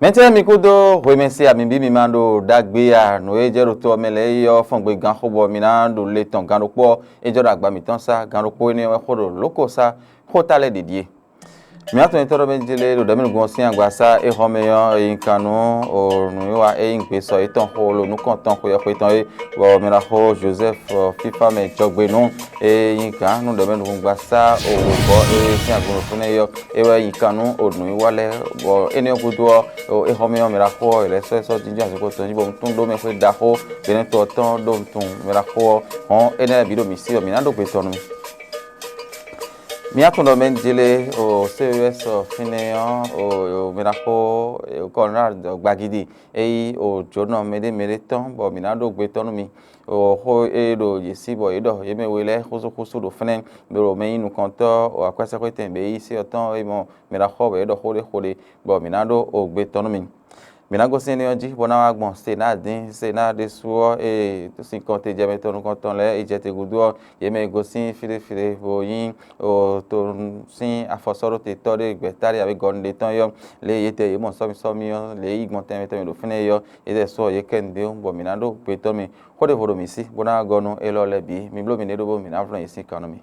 Maintenant, mi kudo remercier à Mimbi Mimando Dagbia, Noé Jeroto Meleyo, Fongbe Ganhobo Minando, Leton Ganopo, et Joragba Mitansa, Ganopo, et Locosa, Hotale dédié. Mi ato ntoro benjele do damin gonsi angwasa e homeyo e inkanu o nuwa e inkpeso e ton holo nu konton ko yako ton e wo mera ho Joseph FIFA me jogbe nu e inkan nu damin ngwasa o bo e si agono fune yo e wa inkanu o nu wale bo ene ogudo o e homeyo mera ho ele so jinja so ko ton bo mtun do me fe da ho benen to ton do mtun mera ho on ene bido misi o minando pe tonu mi atondo menjele o CES fineon o mirako o Conrad Gbagidi o jono mede ton bo minado gbe tonu mi o ho do yesibo edo yeme wele khusu do fenen do me inu konto o akwasa ko tembe isi oton e mo mirako be do khode bo minado o gbe tonu mi minago sene onji bona wagbon sena de suo e to sin konte jeme tonu konton le e jete gudo yeme gosin fire boyin o to sin afosoro te tore gbetari ave gonde ton yo le yete yemo somi yo le igbon teme do fine yo e de so ye kende bo minado pe to mi kode vodo mi si bona gonu e lo lebi mi blo mi ne do bo mi na vlon isi kanu mi.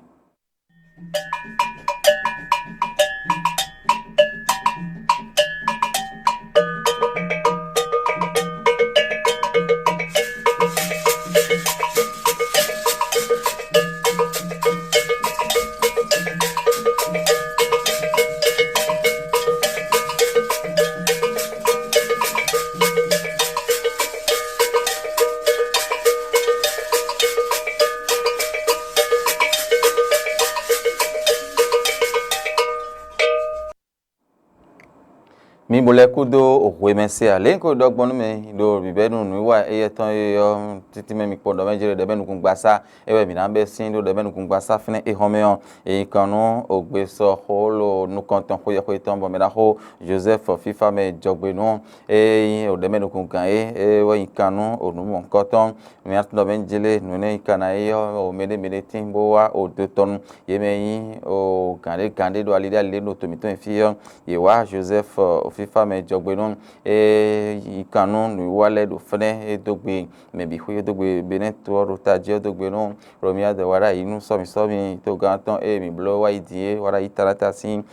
Mi bole kudo o remercier ale ko dogbonu me do bibenu nu wa eyeton yo titi me mi podo mejere de benu kun gbasa ewe mi na be sin do de benu kun gbasa fine e homeon e kanu ogbeso holo nu konton ko ye ko iton bo me da ho Joseph FIFA me jogbenu e o de benu kun kan e wa ikanu o nu mon konton mi atdo benjele nu ne ikana yo o mede timbo wa o de ton yeme yin o gande do alide ale no to mi ton fi yo ye wa Joseph FIFA me jogbenu e ikanu nu wale do fene e dogbe me bi hu dogbe beneto ro taje dogbe no romia de wara inu somi to ganton e mi blo wa idie wara itarata sin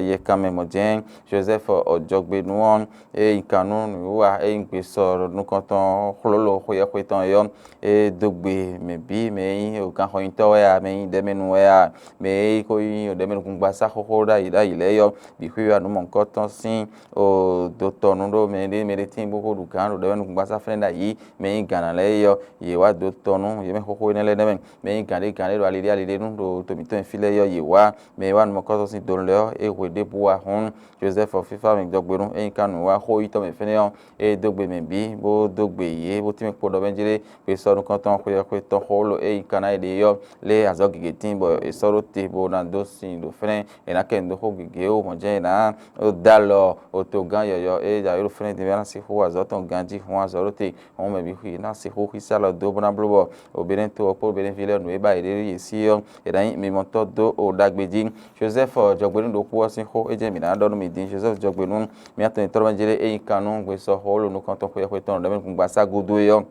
ye kame mojen Joseph ojogbenu on e ikanu nu wa e npe soro nu konton khulolo khoye kweton yo e dogbe me bi me o kan hoyin to ya me de menu ya me ko yin o de menu kun gbasa khokhora ida ile yo bi hu anu mon konton sin o doctor nundo mede timbo ko du kan do de nu gbasa frenda yi me gana le yo ye wa doctor nu ye me koko ne le de me gane do alide nu do to mi to file yo ye wa me wa nu ko sin don le e we de boa hon Joseph FIFA me dogberu e kan nu wa ho ito me fene yo e dogbe me bi bo dogbe ye bo ti me podo benjire pe so nu kan ton ko ye ko to holo e kana ide yo le azo gige timbo e so ro te bo na do sin do fene e na ken do ho gige o mo je na o dalo o to gan yo e ja yo frente de na si ho azoton ganji ho azorote on me bi hu na si ho hisala do bona blobo o benen to o po benen vile no e ba ire yesi yo e dan mi monto do o dagbeji Joseph jogbenu do ku osin ho e je mi na do no mi din Joseph jogbenu mi aton toro manjere e kanu gbe so ho lo no kan to ko ye ko ton do men kun gba sa godo yo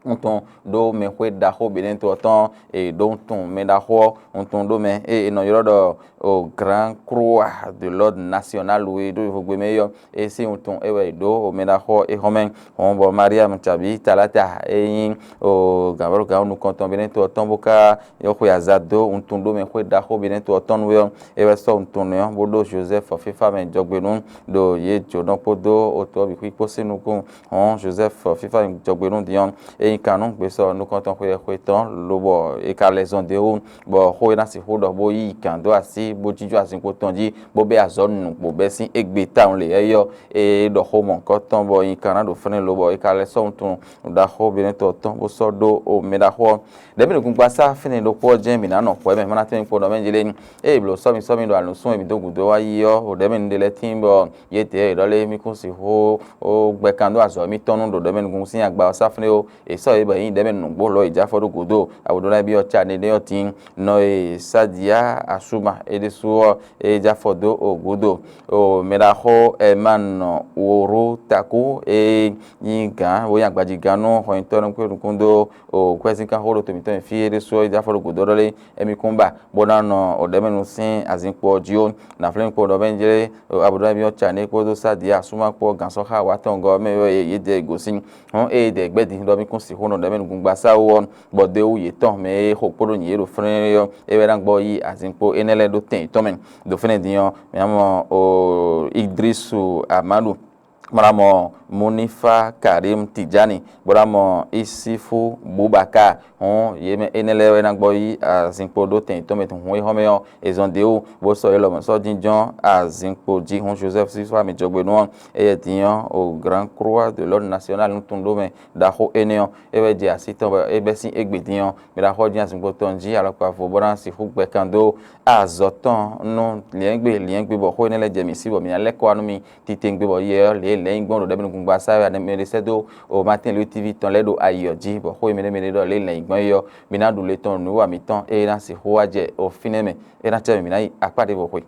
onton do me kwe da ho benen to ton e don ton me da ho onton do me e no yoro o Grand Croix de l'ordre national we do fogbe me yo e si onton e we do o me da ho e homen on bo Maria Mchabi talata e yin o gabaro ga onu konton benen to ton boka yo ko yazado onton do me kwe da ho benen to ton we e we so onton yo bodo Joseph FIFA men jogbenu do ye jodon podo o to bi ku sinu kun on Joseph FIFA jogbenu dion e kanon gbe so nu konton ko ye ko ton lobo e ka les onde o bo ho na si ho do bo yi kan do asi bo jiju asin ko tonji bo be azon nu bo be sin egbe ta on le yo e do ho mon konton bo yi kan do fene lobo e ka les so tun da ho bi ne to ton bo so do o me da ho de bi kun gba sa fene do po je mi na no po e me na tin po do menjele e blo so mi do anu sun e mi do gudo wa yi yo o de me ndele tin bo ye te e do le mi kun si ho o gbe kan do azo mi tonu do de me kun sin agba sa fene o e so e ba yin de men nugbo lo ija fodo godo awodola bi o cha ne de otin no e Sadia Asuma e de so e ja fodo ogodo o meraho e man woro tako e yinga wo yagbaji ganu ho intoro pe rukundo o kwesi kan horo to mi to fi e de so e ja fodo godo le emi kumba bona no o de menu sin azinpo jio na flem po do benjere awodola bi o cha ne ko do Sadia Asuma po ganso ha wa tongo me ye de gosin on e de gbedi do mi kun si hono de menu gba sa wo bode o ye ton me ho poro ni ero fren yo e be gbo yi azinpo enele do ten to men do fene dion me amo o Idrisu Amadu Moramo Munifa Karim Tijani Boramo Isifu Bubaka on yeme enele na gbo yi azinpo do ten to metu hon home yo ezondeo bo so elo mo so dinjon azinpo ji hon Joseph Siswa mi jogbe no e dion au Grand Croix de l'ordre national ntundo me da ho eneo e be je asitan e be sin egbe dion me da ho din azinpo tonji alopa fo boran si fu gbe kando azotan no liengbe bo ho enele je mi si bo mi aleko anu mi titengbe bo ye le gbon do de benu gba sa na me sedo o matin le TV ton le do ayoji bo ho me do le gbon yo mi na du le ton nu wa mi ton e na si ho aje o fineme e na che mi na apade bo ho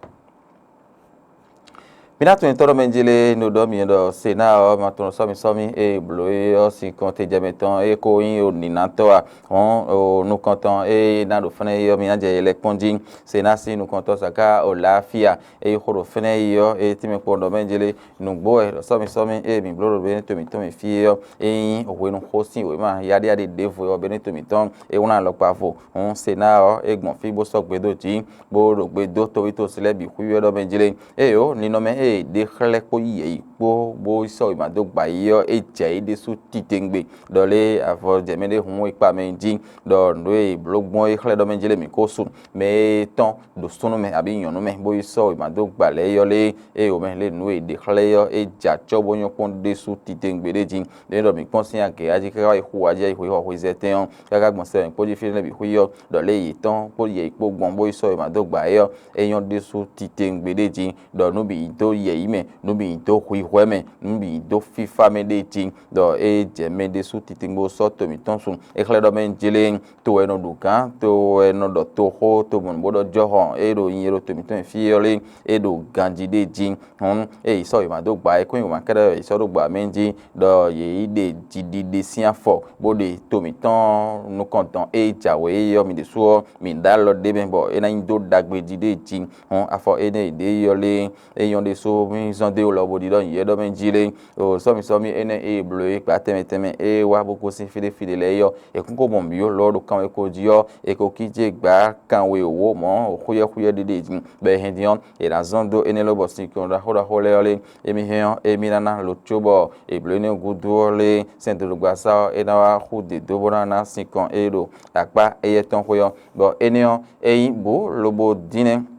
Minato intoro menjele no do mi do sena o matono somi e bloe o si konte jameton e ko yin o ninato a on no konton e na do fene yo mi anje ele ponjin sena si no konton saka o lafia e khoro fene yo e timi ko do menjele no gbo e somi e mi bloro be to mi fi yo e yin o we no hosin o ma yade devo yo be to mi ton e wona lo pa fo on sena o e gbon fi bo so gbedo ji bo ro gbedo to wi to sile bi ku yo do menjele e yo ni no me de khale ko yi po bo so ma do gba yo e je de su titengbe do le afo je me de hun ipa me ji do ndo e blogbon e khale do me jele mi ko su me ton do sunu me abi yon me bo so ma do gba le yo le e o me le nu e de khale yo e ja cho bo yon pon de su titengbe de ji de do mi pon sin ake aji ka i hu aji hu ho zete on ka gbon se po ji fi le bi hu yo do le yi ton po ye ipo gbon bo so ma do gba yo e yon de su titengbe de ji do nu bi to ye ime nubi do hui hweme nubi do fifa me de tin do e je me de su titingbo so to mi ton sun e khle do men jele to eno dukan to eno do to ho to mon bodo joho e do yin ro to mi ton fi yole e do ganji de jin hon e so ma do gba e ko ma kere e so do gba menji do ye de jidi de sian fo bode to mi ton no konton e jawe yo mi de so mi dalo de ben bo e na ndo dagbe jide jin hon afo e de yole e yon de so mi zonde o lobo di don ye do men jile o somi ene e bleu pa teme e wa boko sin fide le yo e kun ko bon bi yo lo do kan e ko ji yo e ko kije gba kan we owo mo o kuye dede jin be hen dion e la zondo ene lobo sin ko da ho le e mi hen e mi nana lo chobo e bleu ne gudu le sente lo gba sa e na wa hu de do bona na sin kon e do apa e ye ton ko yo bo ene yo e yin bo lobo dine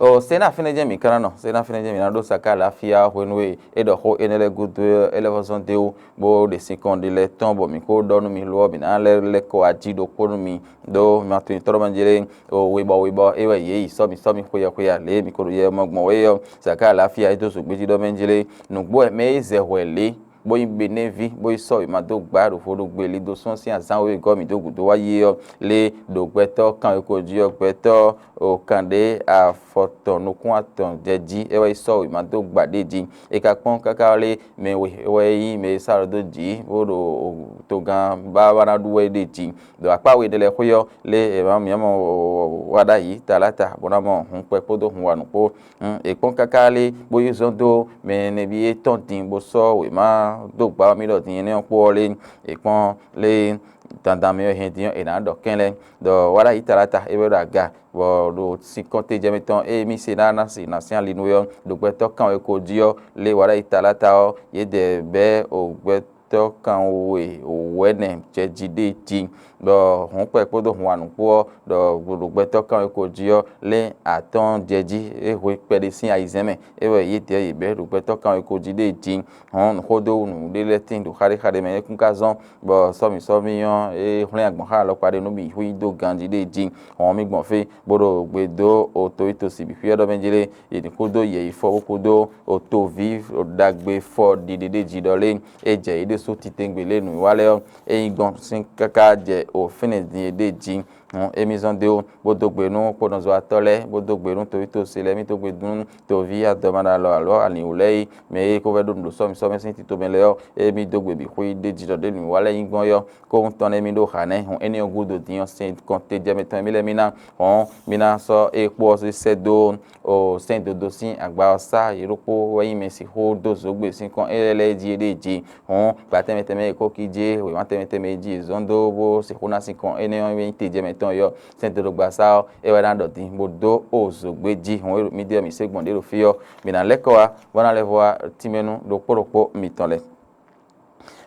o sena fene je mi karano sena fene je mi na do saka la fia wenwe e do ho enele gudu elevation deu bo de 50 le tombo mi ko do no mi lo bi na le ko aji do ko no mi do ma tin toro manjere o we bo e we yi so mi ko ya le mi ko ye mo gbon we yo saka la fia e do so gbeji do menjele nu gbo e me ze wele boy benevi boy so ma do gba ro fo do gbe le do son si azan we go mi do gudo wa ye yo le do gbeto kan ko ji o gbeto o kande a foto no kun aton jeji e we so ma do gba deji e ka pon kaka le me we yi me sa do ji o do to gan ba wa na du we deji do apa we de le ko yo le e ma mi mo wada yi talata bona mo hun pe podo hun wa no po e pon kaka le boy zo do me ne bi e ton tin bo so we ma do gba mi do tin ni opo le ipon le dandan mi hen dion e na do kenle do wala itarata e be da ga bo do si konte jeme ton e mi se na si na sian linu yo do gbe to kan e ko dio le wala itarata o ye de be o gbe to kan we o wene je jide ti do hon pe kpodo hon anu po do gbogbo to kan ko jio le aton jeji ehwe pede sin aizeme ewe yete ibe rugbe to kan ko jide jin hon kodo nu de letin do khare me kun kazon bo somi yon e hlen agbon ha lo pare no bi hui do ganji de jin hon mi gbon fe bodo gbedo oto itosi bi fi odo menjele e ni kodo ye ifo kodo oto vive odagbe fo didede jidole eje ide so titengbe nu wale e igbon sin kaka je ofine din de jin émission de bodogbe nu podonzo atole bodogbe nu to sele mi to gbe dun to vi adomana lo ani ulei me ko vedo ndo so sin ti to ben leo e mi dogbe bi hui de jido de nu wale ingbon yo ko ton e mi do khane hon eni ogudo dion sin konte je metan mi le mina hon mina so e po so sedo o sin do sin agba sa iropo weyin me si ho do zo gbe sin kon ele ji de ji hon gba teme ko kije we ma teme ji zondo bo si khona sin kon eni on mi te je ton yo sente do gbasa e wa dan do tin bodo ozogbeji hon media mi segbon de ro fi yo mi na leko wa bona le voa timenu do poropo mi tonle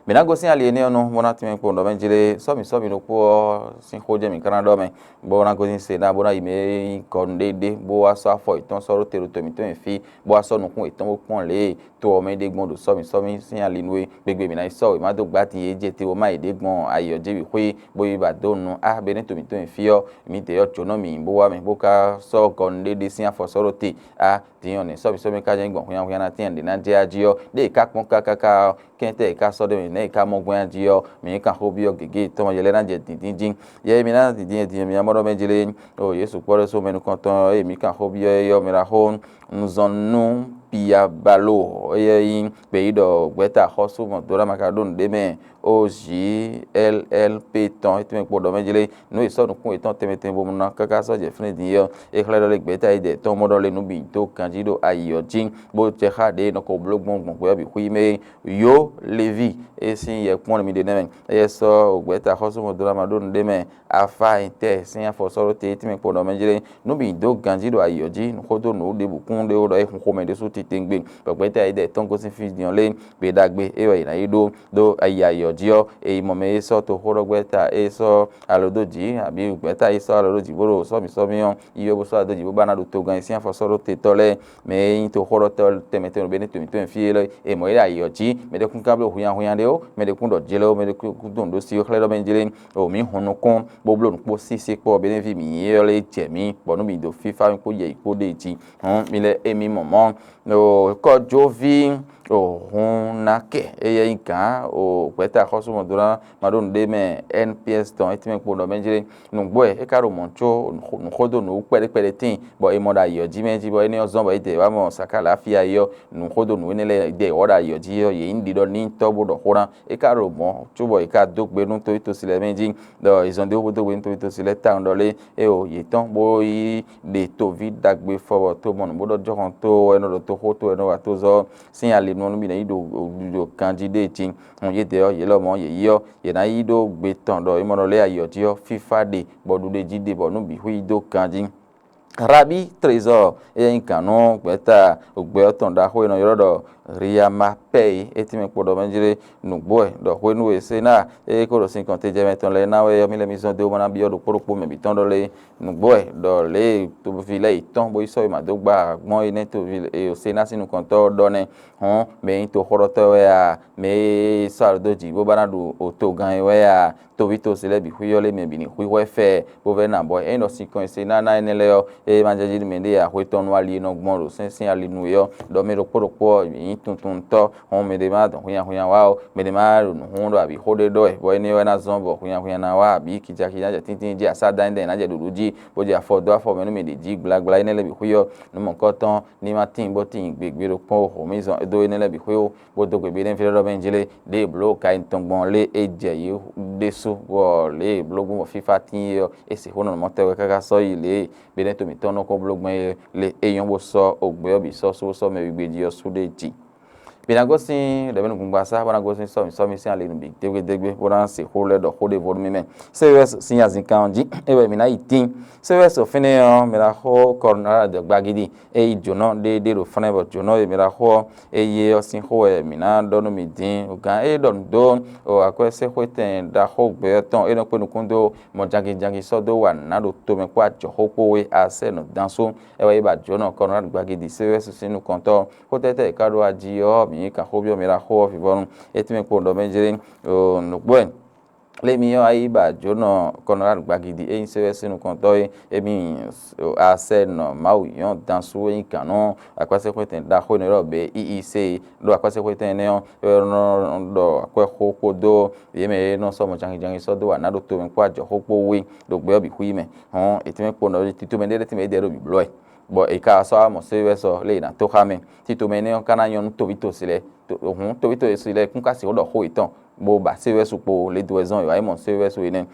mi na go sin ali ene onu bona timen po ndo benjire so mi no po sin hoje mi kan do me bona go sin se na bona ime kon dede bo wa so afo iton so ro tero to mi to en fi bo wa so nu kun iton bo pon le to o me de gbon do so mi sin ali nuwe gbegbe mi na so ma do gba ti eje te o ma ide gbon ayo je bi pe bo yi ba do nu ah be ni to mi to en fi yo mi te yo chono mi bo wa me bo ka so kon dede sin afo so ro te ah ti yon ni so mi ka je gbon yan na ti en de na je ajiyo de ka pon ka kente ka so de ne ka mo gwan jiyo mi ka hobio gege to mo yele na je dindin ye mi na dindin mi amoro menjele o yesu pore so menu konton e mi ka hobio yo mi ra hon nzonu pia balo yin peido gbeta hosu mo dora makadon de me OJLLP ton etime podo menjele no isonu kun eton temeten bo na kaka so je fne din yo e khledo le gbeta ide to modo le nu bi to kanjido ayo jin bo che khade no ko blog gbon ko bi kuime yo levi e sin ye pon mi de nemen e so gbeta hosu mo dora madon de me afa inte sin afo so te etime podo menjele no bi do kanjido ayo jin ko do no de bukun de o do e kun ko me de so titengbe gbeta ide ton ko sin fi dion le be dagbe e wa ina ido do ayayo dio e mome so to horogbeta e so alodoji abi gbeta e so alodoji boro so mi yon iyo bo so alodoji bo bana do to gan isi afo so ro te tole me yin to horo to temete no be ni to mi to en fiele e mo ira ayoji me de kun kablo huyan de o me de kun do jelo me de kun don do si o khledo benjele o mi honu kun bo blo npo sisi po be ni vi mi yele jemi bo no mi do fifa mi ko ye iko de ji mi le emi momo no ko jovi ohun nake eye inkan o peta khosumo dura madon de me NPS ton etime podo menjire nugbo e karo moncho nukodo nu pere tin bo e moda yoji menji bo eni ozon bo ite wa mo sakala afia yo nukodo nu nele de oda yoji yo ye indi do ni to bodo hora e karo mo chubo e ka dogbe nu to ito sile menji do izonde obodo we to ito sile ta ndole e o ye ton bo yi de to vid dagbe fo to mon bodo jokon to eno do to hoto eno wa to zo sin ale no mi na ido candidate on ye de ye lo mo ye yo ye na ido gbe ton do imo le ayo ti yo fifa de bodu de jide bo no bi hu ido kandi rabi trésor e nkanu gbeta ogbe oton da ho eno yorodo Riyama pay etime podo menjire nugbo do ho nu ese na e ko do sin konte je meton le na we yo mi le mission de o mana bi odo poropo me bi ton do le nugbo do le to fi le iton bo iso ma do gba gbon ine to vi e o se na sinu konto do ne hon me to horoto we a me sar do ji bo bana do o to gan we a to vi to se le bi hu yo le me bi ni hu we fe bo ve na boy e no sin kon se na ene le yo e manjeji me de a hu ton wali no gbon ro sin ali nu yo do me ro poropo tuntun to hon me de ma don huyan wa me de ma nu hon do abi hode do e boy ni we na zon bo huyan na wa abi kija je tintin je asada nden na je duduji bo je afo do afo me no me de ji gbagba ine le bi huyo no mo ko ton ni ma tin bo tin gbegbe ro pon ho mi zon do ine le bi huyo bo do gbegbe den fi do benjele de blo ka inton gbon le eje yi de so wo le blogun mo fifa tin yo e se hono mo te we kaka so ile be den to mi ton no ko blogun le eyan bo so ogbe obi so me gbegbe ji o so de ji binagosi de benu kungbasa banagosi so mi sin ale nu bi degbe bonan se hole do hode volume men CES sin yazin kanji ewe mi na itin CES ofine yo mi la ho corner de gbagidi e jono de ro fane bo jono e mi la ho eye osin ho e mi na do no mi din ogan e don do o akwese ho ten da ho gbe ton e no pe nu kundo mo jangi so do wa na do to me kwa jo ho po we ase no danso e wa iba jono corner de gbagidi CES sinu konto ho tete ka do aji yo mi ka ho bio mi la ho fi bonu etime ko do menjere o no gbo lemi yo ayi ba jono konoral gbagidi e CES nu konto emi ase no mawu yon dansu e kanu akwase kweten da ho ne robe IEC do akwase kweten ne no do akwe ho do yeme no so mo jangi so do na do to me kwa jo ho po we do gbe obi hu ime hon etime ko no titu me de time de ro bi bloy bo e ka so mo CES le na to ha me titu me ne kana yon to bito sile to bito sile kun ka si o do ho itan bo ba CES po le doison yo aimo CES we ne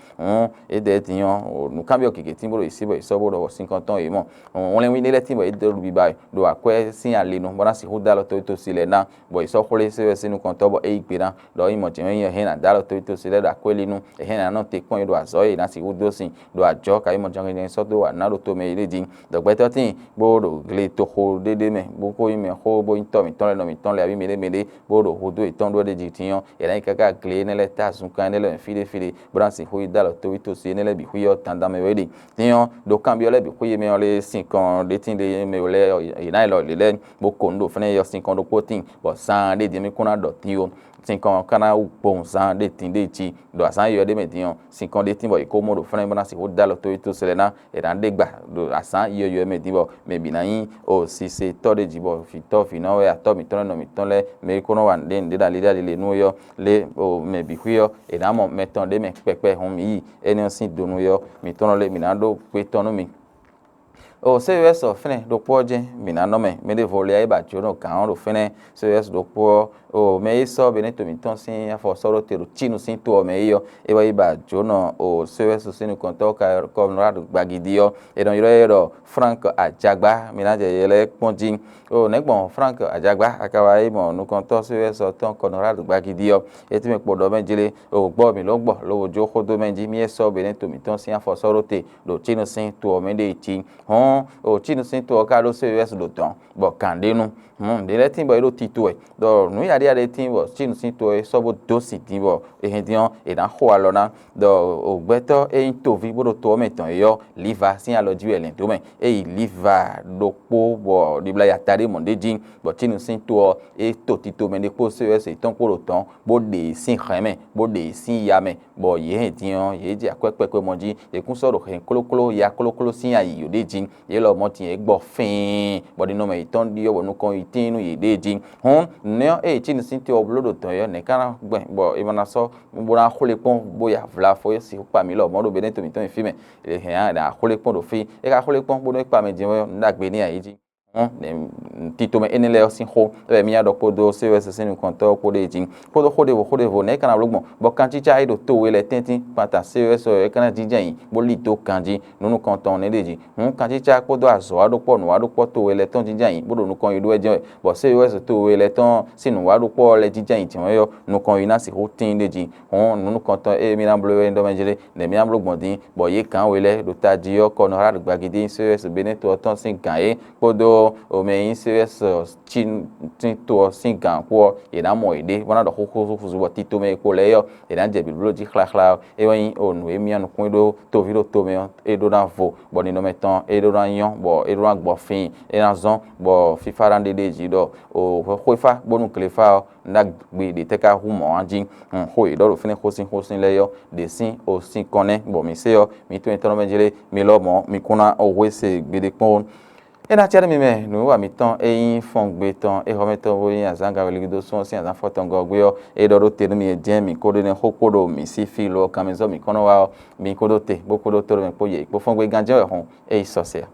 e de tiyan nu cambio keke tin bo isi bo iso bo do 50 ans e mo on le wi le tin bo e de ru bi ba do akwe sin ale no bona si ho da lo to sile na bo iso ko le CES nu kon to bo e ipe na do imo je yen he na da lo to sile da akwe le nu e he na no te kon do azo e na si ho do sin do ajo ka imo jangen so do wa na do to me le din do gbe to tin bo do gle to ho de me bo ko ime ho bo into mi ton le no mi ton le abi mele bo do ho do e ton do de ji tiyan e na ka clé nele tasun kan nele file bransi hui dalo to si nele bi hui o tanda me wedi tiyan do cambio le bi hui me ole 5 de tin de me ole ina lo le bo kondo fene yo 5 do potin bo san de mi kuna do tin o 5 kana upon san de tin de ti do asan yo de me tiyan 5 de tin bo ko mo do fene bransi hui dalo to selena e dan de gba do asan yo me tin bo me bi na yin o si se to de jibo fi to fi no we ato mi ton no mi ton le me kono wan de da le no yo le o me bi huyo e na mo meton de me pepe hon mi eni o sin donu yo mi tono le mi na do pe tonu mi o CES fene do poje mi na no me de voler ai ba jono kan do fene CES do po o me iso beneto mi ton sin afo soro teru chinu sin to me yo e ba iba jono o CES sin konto ka Conrad Gbagidio e don yoro Frank Ajagba mi na je yele ponjin o negbon Frank Ajagba akawa imo nu konto CES ton Conrad Gbagidio e ti me podo menjile o gbo mi lo gbo lo jo khodo menji mi eso beneto mi ton sin afo soro te do chinu sin to me de ti hon o chinu sin to ka do CES do ton bo kandenu de letin bo ero tito e do nu ya de tin bo chinu sin to e so bo do si tin bo e hendion e dan ho alo na do o gbeto e to vi bo do to meton e yo liva sin alo ju elen to me e liva do po bo di bla ya tare mo de jin bo chinu sin to e to tito me de po CES e ton ko ton bo de sin kheme bo de sin ya me bo ye hendion ye ji akwepepe mo ji e kun so ro hen kolokolo ya kolokolo sin ayi yo de jin ye lo mo tin e gbo fin bo di no me ton di yo bo nu kon tinu ye de jin hon ne e chinu sin ti oblodo ton yo ne kana gbe bo e mana so bo na khole pon bo ya vla fo si pa mi lo mo do beneto mi ton fi me e he an da khole pon do fi e ka khole pon bo no pa me jin yo ndagbe ni ayi jin tito me enele osin ho e mi ado podo CES sin konto podo jin podo khode vo ne kana logbo bo kan chi chai do to we le tentin pata CES e kana jijan bo li to kanji nunu konto ne deji kan chi cha podo azo ado po nu ado po to we le ton jijan bo do nu kon ido eje bo CES to we le ton sinu ado po le jijan ti won yo nu kon ina si ho tin deji nunu konto e mi na blo endo menjele ne mi am logbo din bo ye kan we le do taji yo Conrad Gbagidi CES beneto ton sin kan e podo o me CES chin to sin gan ko e na mo ide bona do ko fuzu tito me ko le yo e na je biblo ji khla e wan o nu emi anu kun do to vi do to me e do na vo bo ni no meton e do ran yon bo e do ran gbo fin e na zon bo FIFA ran de ji do o ko fa bo nu klefa na gbe de te ka hu mo anjin ho e do fin ko sin le yo de sin o sin konen bo mi se yo mi to entono menjele mi lo mo mi kuna o we se gbe de pon e na chere mi me nu wa mi ton e yin fon gbe ton e ho me ton wo yin azanga we ligido so sin azan foton go gbe yo e do ro te mi e je mi ko de ne hokodo mi si fi lo kamezo mi kono wa mi ko do te bo ko do to me po ye po fon gbe ganje e hon e iso se